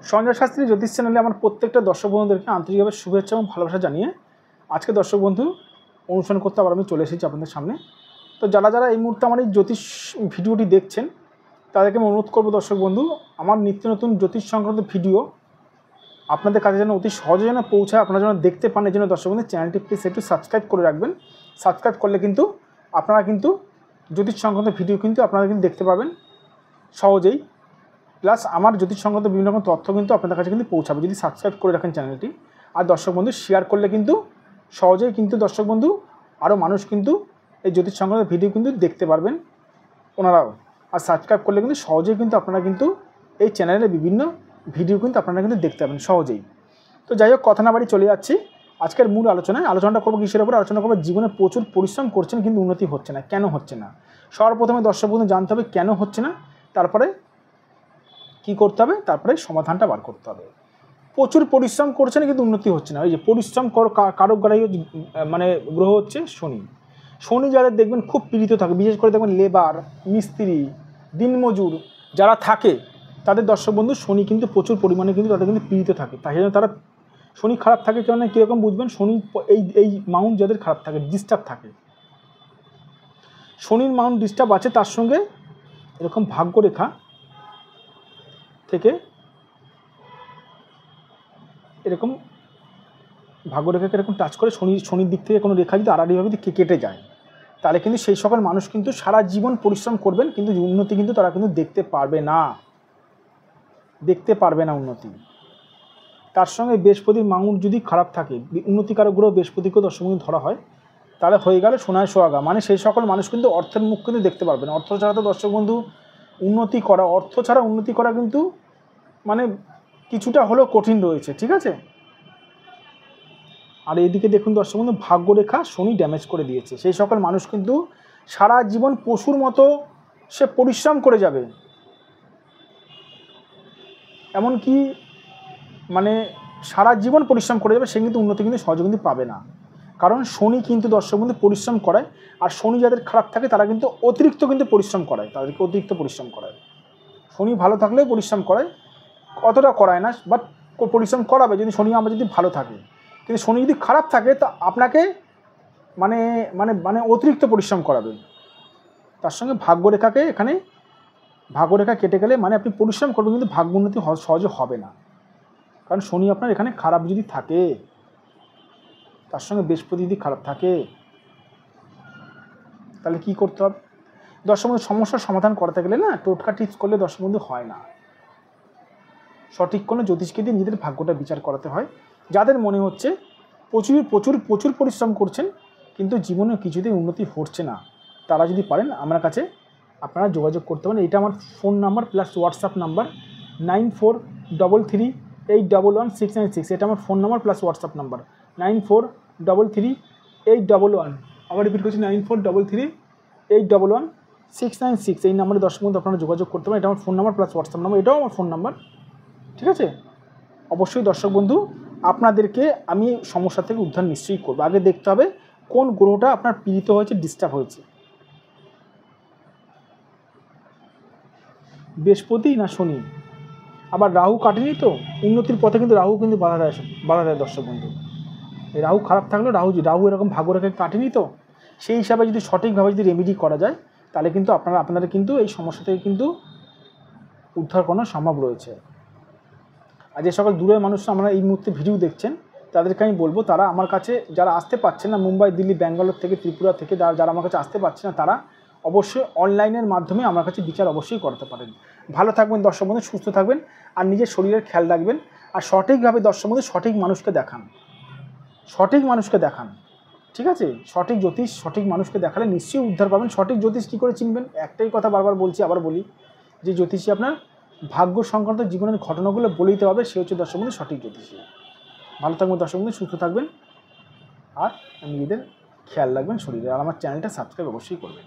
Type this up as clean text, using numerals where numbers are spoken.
সঞ্জয় শাস্ত্রী জ্যোতিষ চ্যানেলে আমার প্রত্যেকটা দর্শক বন্ধুদেরকে আন্তরিকভাবে শুভেচ্ছা এবং ভালোবাসা জানিয়ে আজকে দর্শক বন্ধু অনুষ্ঠান করতে আবার আমি চলে এসেছি আপনাদের সামনে। তো যারা যারা এই মুহূর্তে আমার এই জ্যোতিষ ভিডিওটি দেখছেন তাদেরকে আমি অনুরোধ করবো দর্শক বন্ধু, আমার নিত্য নতুন জ্যোতিষ সংক্রান্ত ভিডিও আপনাদের কাছে যেন অতি সহজে যেন পৌঁছায়, আপনারা যেন দেখতে পান, এই জন্য দর্শক বন্ধু চ্যানেলটি প্লিজ একটু সাবস্ক্রাইব করে রাখবেন। সাবস্ক্রাইব করলে কিন্তু আপনারা কিন্তু জ্যোতিষ সংক্রান্ত ভিডিও কিন্তু আপনারা কিন্তু দেখতে পাবেন সহজেই, প্লাস আমার জ্যোতিষ সংক্রান্ত বিভিন্ন রকম তথ্য কিন্তু আপনাদের কাছে কিন্তু পৌঁছাবে যদি সাবস্ক্রাইব করে রাখেন চ্যানেলটি। আর দর্শক বন্ধু শেয়ার করলে কিন্তু সহজেই কিন্তু দর্শক বন্ধু আরও মানুষ কিন্তু এই জ্যোতিষ সংক্রান্ত ভিডিও কিন্তু দেখতে পারবেন ওনারাও। আর সাবস্ক্রাইব করলে কিন্তু সহজেই কিন্তু আপনারা কিন্তু এই চ্যানেলের বিভিন্ন ভিডিও কিন্তু আপনারা কিন্তু দেখতে পাবেন সহজেই। তো যাই হোক, কথা না বাড়ি চলে যাচ্ছি আজকের মূল আলোচনাটা করবো কিসের উপর আলোচনা করবো। জীবনে প্রচুর পরিশ্রম করছেন কিন্তু উন্নতি হচ্ছে না, কেন হচ্ছে না? সর্বপ্রথমে দর্শক বন্ধু জানতে হবে কেন হচ্ছে না, তারপরে কী করতে হবে, তারপরে সমাধানটা বার করতে হবে। প্রচুর পরিশ্রম করছেন কিন্তু উন্নতি হচ্ছে না। এই যে পরিশ্রম কারক গ্রাহী মানে গ্রহ হচ্ছে শনি। শনি যাদের দেখবেন খুব পীড়িত থাকে, বিশেষ করে দেখবেন লেবার, মিস্ত্রি, দিনমজুর যারা থাকে তাদের দর্শক বন্ধু শনি কিন্তু প্রচুর পরিমাণে কিন্তু তাদের কিন্তু পীড়িত থাকে। তাই জন্য তারা শনি খারাপ থাকে কেন, কীরকম বুঝবেন? শনি এই মাউন্ট যাদের খারাপ থাকে, ডিস্টার্ব থাকে, শনির মাউন্ট ডিস্টার্ব আছে, তার সঙ্গে এরকম ভাগ্যরেখা থেকে এরকম ভাগ্যরেখাকে এরকম টাচ করে শনির দিক থেকে কোনো রেখা যদি আড়াআড়িভাবে কেটে যায়, তাহলে কিন্তু সেই সকল মানুষ কিন্তু সারা জীবন পরিশ্রম করবেন কিন্তু উন্নতি কিন্তু তারা কিন্তু দেখতে পারবে না উন্নতি। তার সঙ্গে বৃহস্পতির মাউন্ট যদি খারাপ থাকে, উন্নতিকারক গ্রহ বৃহস্পতিকেও দর্শক বন্ধু ধরা হয়, তাহলে হয়ে গেল সোনায় সোহাগা। মানে সেই সকল মানুষ কিন্তু অর্থের মুখ কিন্তু দেখতে পারবে না। অর্থ ছাড়া তো দর্শক বন্ধু অর্থ ছাড়া উন্নতি করা কিন্তু মানে কিছুটা হলেও কঠিন রয়েছে, ঠিক আছে? আর এইদিকে দেখুন দর্শক বন্ধু, ভাগ্যরেখা শনি ড্যামেজ করে দিয়েছে। সেই সকল মানুষ কিন্তু সারা জীবন পশুর মতো সে পরিশ্রম করে যাবে, এমনকি মানে সারা জীবন পরিশ্রম করে যাবে, সে কিন্তু উন্নতি কিন্তু সহজে কিন্তু পাবে না। কারণ শনি কিন্তু দর্শক বন্ধু পরিশ্রম করায়, আর শনি যাদের খারাপ থাকে তারা কিন্তু অতিরিক্ত কিন্তু পরিশ্রম করায়, তাদেরকে অতিরিক্ত পরিশ্রম করায়। শনি ভালো থাকলেও পরিশ্রম করায়, অতটা করায় না, বাট পরিশ্রম করাবে যদি শনি আমরা যদি ভালো থাকে। কিন্তু শনি যদি খারাপ থাকে তা আপনাকে মানে মানে মানে অতিরিক্ত পরিশ্রম করাবে। তার সঙ্গে ভাগ্যরেখাকে এখানে ভাগ্যরেখা কেটে গেলে মানে আপনি পরিশ্রম করবেন কিন্তু ভাগ্য উন্নতি সহজে হবে না, কারণ শনি আপনার এখানে খারাপ যদি থাকে, তার সঙ্গে বৃহস্পতি যদি খারাপ থাকে, তাহলে কী করতে হবে? দর্শক বন্ধু সমস্যার সমাধান করতে গেলে না টোটকা টিপস করলে দর্শক বন্ধু হয় না, সঠিক কোনো জ্যোতিষকে দিয়ে নিজেদের ভাগ্যটা বিচার করাতে হয়। যাদের মনে হচ্ছে প্রচুর প্রচুর প্রচুর পরিশ্রম করছেন কিন্তু জীবনে কিছুতেই উন্নতি হচ্ছে না, তারা যদি পারেন আমার কাছে আপনারা যোগাযোগ করতে পারেন। এটা আমার phone number plus WhatsApp number 9433811696। এটা আমার phone number plus WhatsApp number 943381, আবার রিপিট করছি 9433811696। এই নাম্বারে দর্শক বন্ধু আপনারা যোগাযোগ করতে পারেন। এটা আমার phone number plus WhatsApp number, এটাও আমার ফোন নাম্বার, ঠিক আছে? অবশ্যই দর্শক বন্ধু আপনাদেরকে আমি সমস্যা থেকে উদ্ধার নিশ্চয়ই করবো। আগে দেখতে হবে কোন গ্রহটা আপনার পীড়িত হয়েছে, ডিস্টার্ব হয়েছে, বৃহস্পতি না শনি। আবার রাহু কাটেনি তো, উন্নতির পথে কিন্তু রাহু কিন্তু বাধা দেয় দর্শক বন্ধু। এই রাহু খারাপ থাকলেও রাহু এরকম ভাগ্যরেখা কাটেনি তো, সেই হিসাবে যদি সঠিকভাবে যদি রেমেডি করা যায় তাহলে কিন্তু আপনাদের কিন্তু এই সমস্যা থেকে কিন্তু উদ্ধার করানো সম্ভব রয়েছে। আর যে সকল দূরের মানুষ আমরা এই মুহূর্তে ভিডিও দেখছেন তাদেরকে আমি বলবো, তারা আমার কাছে যারা আসতে পারছেন না, মুম্বাই, দিল্লি, ব্যাঙ্গালোর থেকে, ত্রিপুরা থেকে যারা আমার কাছে আসতে পারছে না, তারা অবশ্যই অনলাইনের মাধ্যমে আমার কাছে বিচার অবশ্যই করতে পারেন। ভালো থাকবেন দর্শক বন্ধু, সুস্থ থাকবেন আর নিজের শরীরের খেয়াল রাখবেন। আর সঠিকভাবে দর্শক বন্ধু সঠিক মানুষকে দেখান, ঠিক আছে? সঠিক জ্যোতিষ সঠিক মানুষকে দেখালে নিশ্চয়ই উদ্ধার পাবেন। সঠিক জ্যোতিষ কী করে চিনবেন? একটাই কথা বারবার বলছি, আবার বলি, যে জ্যোতিষী আপনার ভাগ্য সংক্রান্ত জীবনের ঘটনাগুলো বলে দিতে হবে, সে হচ্ছে দর্শক বন্ধু সঠিক জ্যোতিষী। ভালো থাকবেন দর্শক বন্ধু, সুস্থ থাকবেন আর নিজেদের খেয়াল রাখবেন শরীরে। আর আমার চ্যানেলটা সাবস্ক্রাইব অবশ্যই করবেন।